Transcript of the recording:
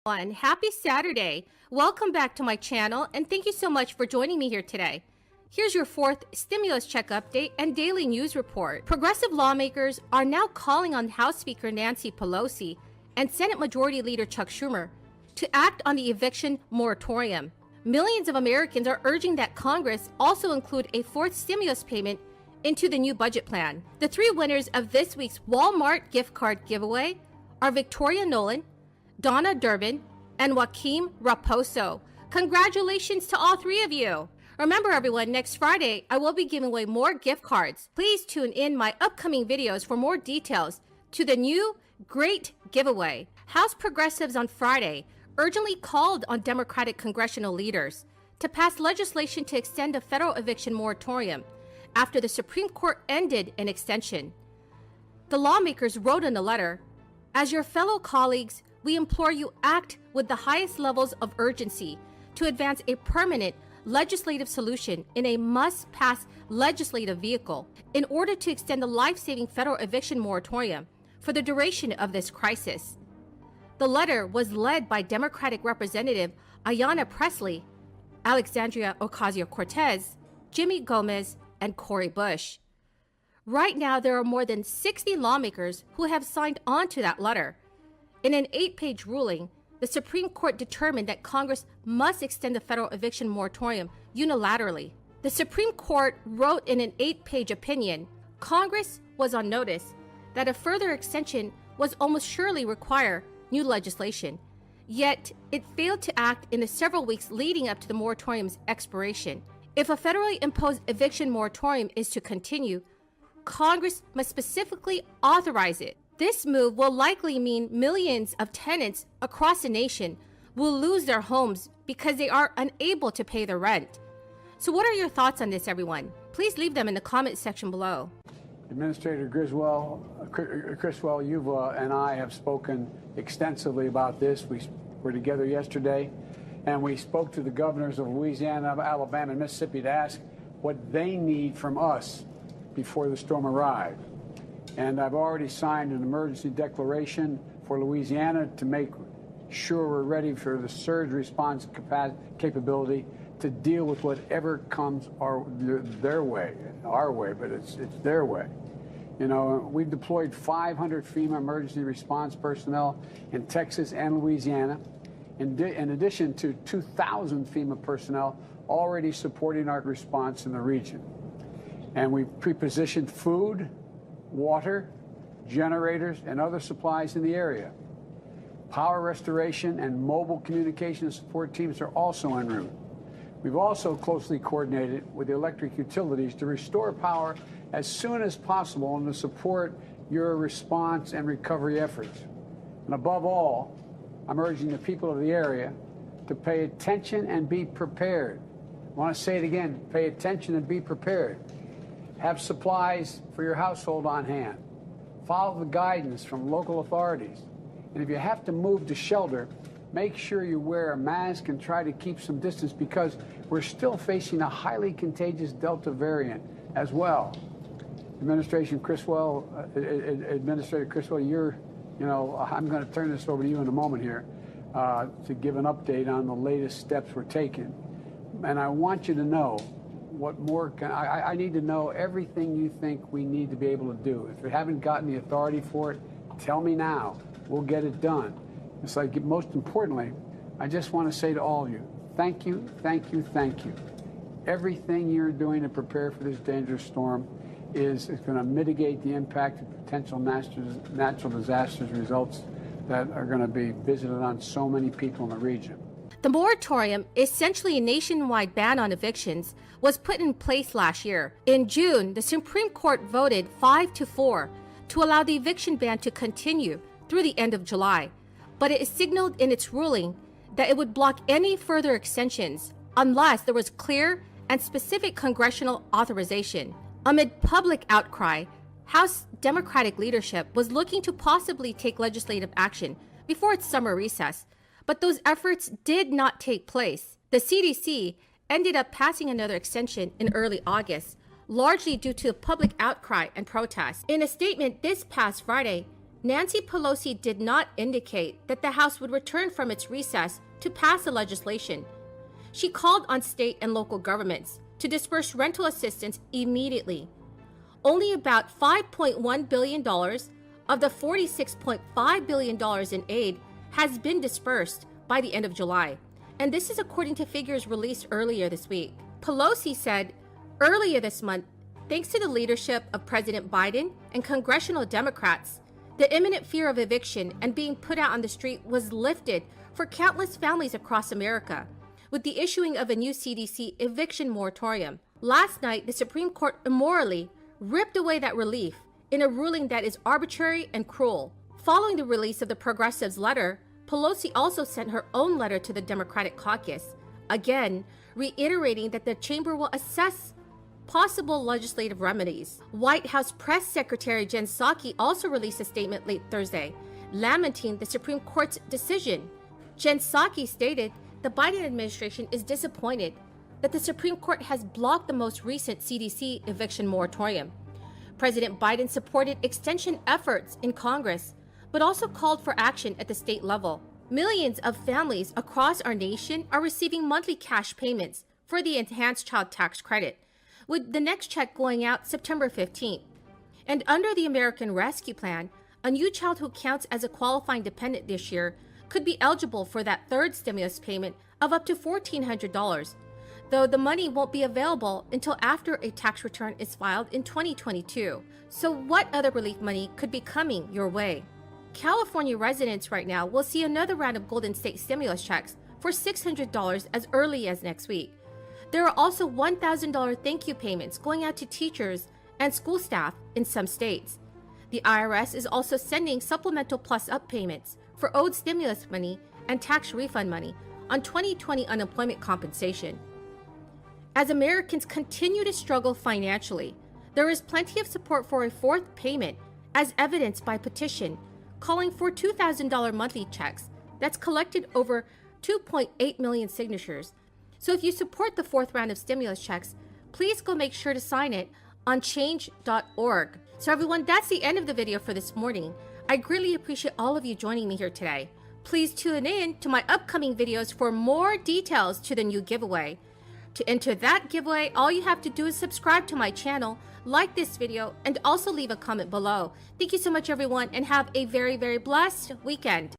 everyone. Happy Saturday. Welcome back to my channel and thank you so much for joining me here today. Here's your fourth stimulus check update and daily news report. Progressive lawmakers are now calling on House Speaker Nancy Pelosi and Senate Majority Leader Chuck Schumer to act on the eviction moratorium. Millions of Americans are urging that Congress also include a fourth stimulus payment into the new budget plan. The three winners of this week's Walmart gift card giveaway are Victoria Nolan, Donna Durbin, and Joaquim Raposo. Congratulations to all three of you. Remember everyone, next Friday, I will be giving away more gift cards. Please tune in my upcoming videos for more details to the new great giveaway. House progressives on Friday urgently called on Democratic congressional leaders to pass legislation to extend a federal eviction moratorium after the Supreme Court ended an extension. The lawmakers wrote in a letter, "As your fellow colleagues, we implore you act with the highest levels of urgency to advance a permanent legislative solution in a must-pass legislative vehicle in order to extend the life-saving federal eviction moratorium for the duration of this crisis." The letter was led by Democratic Representative Ayanna Pressley, Alexandria Ocasio-Cortez, Jimmy Gomez, and Cori Bush. Right now, there are more than 60 lawmakers who have signed on to that letter. In an 8-page ruling, the Supreme Court determined that Congress must extend the federal eviction moratorium unilaterally. The Supreme Court wrote in an 8-page opinion, Congress was on notice that a further extension was almost surely require new legislation, yet it failed to act in the several weeks leading up to the moratorium's expiration. If a federally imposed eviction moratorium is to continue, Congress must specifically authorize it. This move will likely mean millions of tenants across the nation will lose their homes because they are unable to pay their rent. So what are your thoughts on this, everyone? Please leave them in the comment section below. Administrator Criswell, you and I have spoken extensively about this. We were together yesterday, and we spoke to the governors of Louisiana, Alabama, and Mississippi to ask what they need from us before the storm arrived. And I've already signed an emergency declaration for Louisiana to make sure we're ready for the surge response capability to deal with whatever comes their way, our way, but it's their way. You know, we've deployed 500 FEMA emergency response personnel in Texas and Louisiana, in addition to 2,000 FEMA personnel already supporting our response in the region. And we've pre-positioned food, water, generators, and other supplies in the area. Power restoration and mobile communication support teams are also en route. We've also closely coordinated with the electric utilities to restore power as soon as possible and to support your response and recovery efforts. And above all, I'm urging the people of the area to pay attention and be prepared. I want to say it again, pay attention and be prepared. Have supplies for your household on hand. Follow the guidance from local authorities. And if you have to move to shelter, make sure you wear a mask and try to keep some distance because we're still facing a highly contagious Delta variant as well. Administrator Criswell, I'm going to turn this over to you in a moment here to give an update on the latest steps we're taking. And I want you to know what more I need to know everything you think we need to be able to do. If you haven't gotten the authority for it, tell me now. We'll get it done. It's like, most importantly, I just want to say to all of you, thank you, thank you, thank you. Everything you're doing to prepare for this dangerous storm is going to mitigate the impact of potential natural disasters results that are going to be visited on so many people in the region. The moratorium, essentially a nationwide ban on evictions, was put in place last year. In June, the Supreme Court voted 5-4 to allow the eviction ban to continue through the end of July, but it signaled in its ruling that it would block any further extensions unless there was clear and specific congressional authorization. Amid public outcry, House Democratic leadership was looking to possibly take legislative action before its summer recess, but those efforts did not take place. The CDC ended up passing another extension in early August, largely due to public outcry and protests. In a statement this past Friday, Nancy Pelosi did not indicate that the House would return from its recess to pass the legislation. She called on state and local governments to disperse rental assistance immediately. Only about $5.1 billion of the $46.5 billion in aid has been dispersed by the end of July, and this is according to figures released earlier this week. Pelosi said earlier this month, thanks to the leadership of President Biden and congressional Democrats, the imminent fear of eviction and being put out on the street was lifted for countless families across America with the issuing of a new CDC eviction moratorium. Last night, the Supreme Court immorally ripped away that relief in a ruling that is arbitrary and cruel. Following the release of the progressives' letter, Pelosi also sent her own letter to the Democratic caucus, again reiterating that the chamber will assess possible legislative remedies. White House Press Secretary Jen Psaki also released a statement late Thursday, lamenting the Supreme Court's decision. Jen Psaki stated the Biden administration is disappointed that the Supreme Court has blocked the most recent CDC eviction moratorium. President Biden supported extension efforts in Congress, but also called for action at the state level. Millions of families across our nation are receiving monthly cash payments for the enhanced child tax credit, with the next check going out September 15th. And under the American Rescue Plan, a new child who counts as a qualifying dependent this year could be eligible for that third stimulus payment of up to $1,400, though the money won't be available until after a tax return is filed in 2022. So what other relief money could be coming your way? California residents right now will see another round of Golden State stimulus checks for $600 as early as next week. There are also $1,000 thank you payments going out to teachers and school staff in some states. The IRS is also sending supplemental plus-up payments for owed stimulus money and tax refund money on 2020 unemployment compensation. As Americans continue to struggle financially, there is plenty of support for a fourth payment, as evidenced by petition calling for $2,000 monthly checks that's collected over 2.8 million signatures. So if you support the fourth round of stimulus checks, please go make sure to sign it on change.org. So everyone, that's the end of the video for this morning. I greatly appreciate all of you joining me here today. Please tune in to my upcoming videos for more details to the new giveaway. To enter that giveaway, all you have to do is subscribe to my channel, like this video, and also leave a comment below. Thank you so much, everyone, and have a very, very blessed weekend.